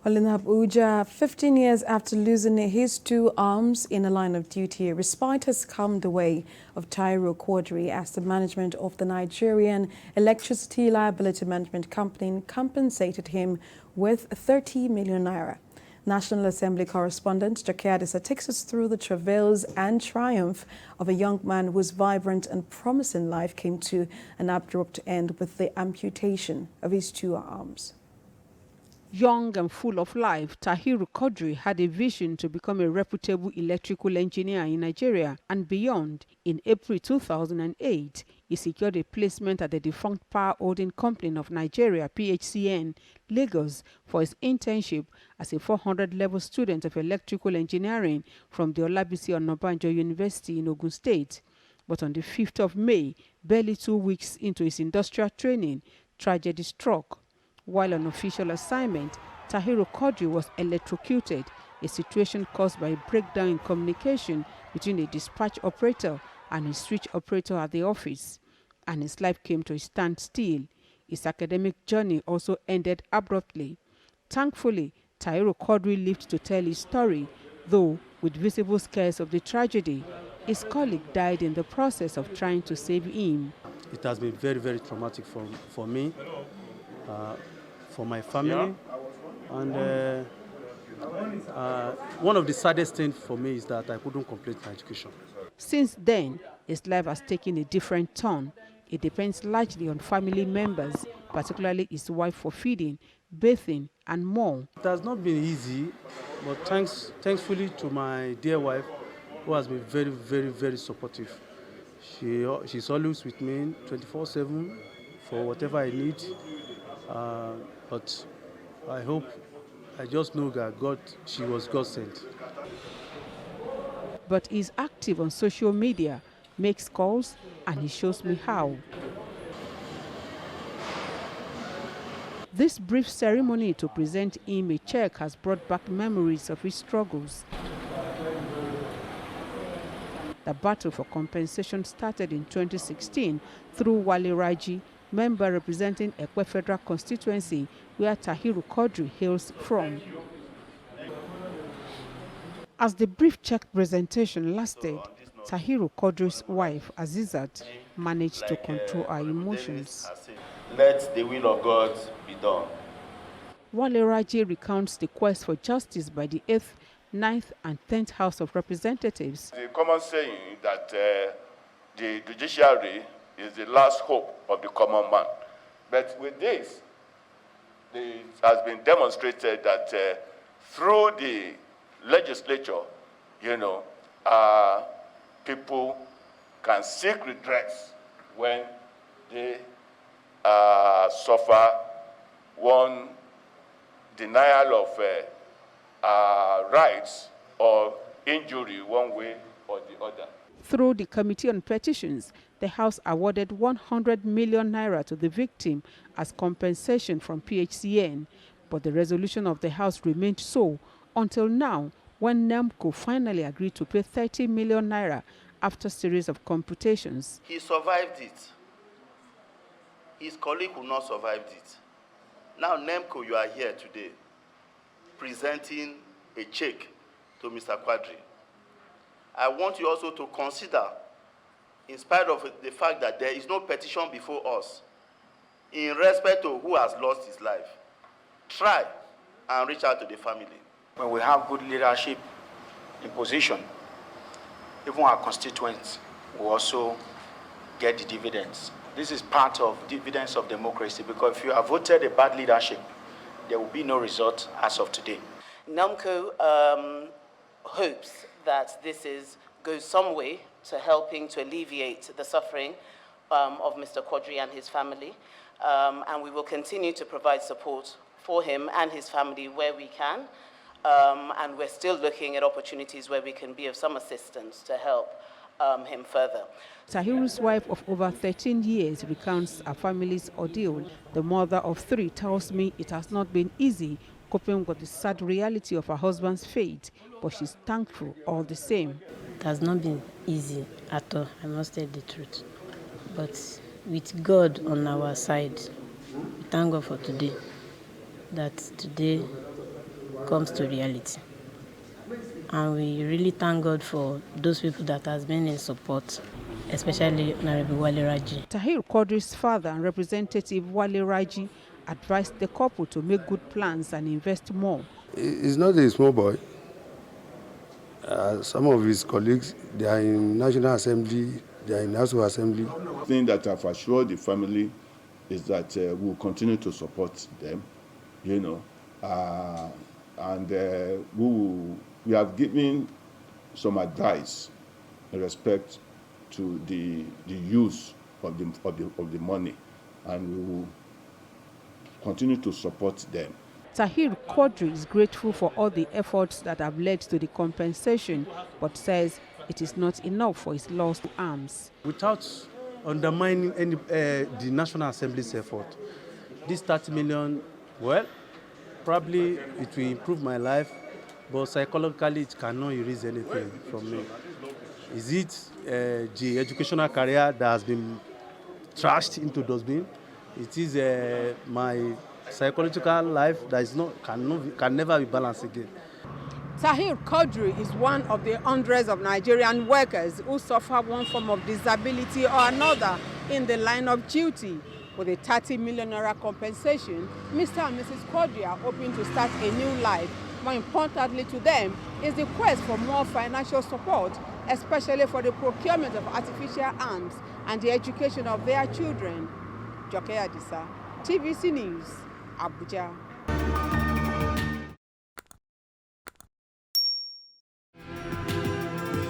Well, in Abuja, 15 years after losing his two arms in a line of duty, respite has come the way of Tairu Quadri as the management of the Nigerian Electricity Liability Management Company compensated him with 30 million naira. National Assembly Correspondent Adisa takes us through the travails and triumph of a young man whose vibrant and promising life came to an abrupt end with the amputation of his two arms. Young and full of life, Tairu Quadri had a vision to become a reputable electrical engineer in Nigeria and beyond. In April 2008, he secured a placement at the defunct Power Holding Company of Nigeria, PHCN, Lagos, for his internship as a 400-level student of electrical engineering from the Liability University in Ogun State. But on the 5th of May, barely 2 weeks into his industrial training, tragedy struck. While on official assignment, Tairu Quadri was electrocuted, a situation caused by a breakdown in communication between a dispatch operator and a switch operator at the office, and his life came to a standstill. His academic journey also ended abruptly. Thankfully, Tairu Quadri lived to tell his story, though with visible scars of the tragedy. His colleague died in the process of trying to save him. It has been very, very traumatic for me. For my family, and one of the saddest things for me is that I couldn't complete my education. Since then, his life has taken a different turn. It depends largely on family members, particularly his wife, for feeding, bathing, and more. It has not been easy, but thankfully to my dear wife, who has been very, very, very supportive. She's always with me 24/7 for whatever I need. But I just know that she was God sent. But he's active on social media, makes calls, and he shows me how. This brief ceremony to present him a check has brought back memories of his struggles. The battle for compensation started in 2016 through Wale Raji, member representing Ekwe Federal Constituency, where Tairu Quadri hails from. As the brief check presentation lasted, Tairu Quadri's wife, Adisa, managed to control her emotions. Let the will of God be done. Wale Raji recounts the quest for justice by the 8th, 9th, and 10th House of Representatives. The common saying that the judiciary is the last hope of the common man. But with this, it has been demonstrated that through the legislature, people can seek redress when they suffer one denial of rights or injury one way or the other. Through the Committee on Petitions, the House awarded 100 million naira to the victim as compensation from PHCN, but the resolution of the House remained so until now, when NELMCO finally agreed to pay 30 million naira after a series of computations. He survived it. His colleague could not survive it. Now, NELMCO, you are here today presenting a check to Mr. Quadri. I want you also to consider, in spite of the fact that there is no petition before us, in respect to who has lost his life, try and reach out to the family. When we have good leadership in position, even our constituents will also get the dividends. This is part of dividends of democracy, because if you have voted a bad leadership, there will be no result as of today. NELMCO hopes that this goes some way to helping to alleviate the suffering of Mr. Quadri and his family. And we will continue to provide support for him and his family where we can. And we're still looking at opportunities where we can be of some assistance to help him further. Tahiru's wife of over 13 years recounts her family's ordeal. The mother of 3 tells me it has not been easy coping with the sad reality of her husband's fate, but she's thankful all the same. It has not been easy at all, I must tell the truth. But with God on our side, we thank God for today. That today comes to reality. And we really thank God for those people that has been in support, especially Honorable Wale Raji. Tairu Quadri's father and Representative Wale Raji advised the couple to make good plans and invest more. He's not a small boy. Some of his colleagues, they are in National Assembly, they are in House of Assembly. The thing that I've assured the family is that we'll continue to support them, and we have given some advice in respect to the use of the money, and we will continue to support them. Tairu Quadri is grateful for all the efforts that have led to the compensation, but says it is not enough for his lost arms. Without undermining the National Assembly's effort, this 30 million, well, probably it will improve my life, but psychologically it cannot erase anything from me. Is it the educational career that has been trashed into dustbin? It is my psychological life that is can never be balanced again. Tairu Quadri is one of the hundreds of Nigerian workers who suffer one form of disability or another in the line of duty. With a 30 million naira compensation, Mr. and Mrs. Quadri are hoping to start a new life. More importantly to them is the quest for more financial support, especially for the procurement of artificial arms and the education of their children. Adisa, TVC News, Abuja.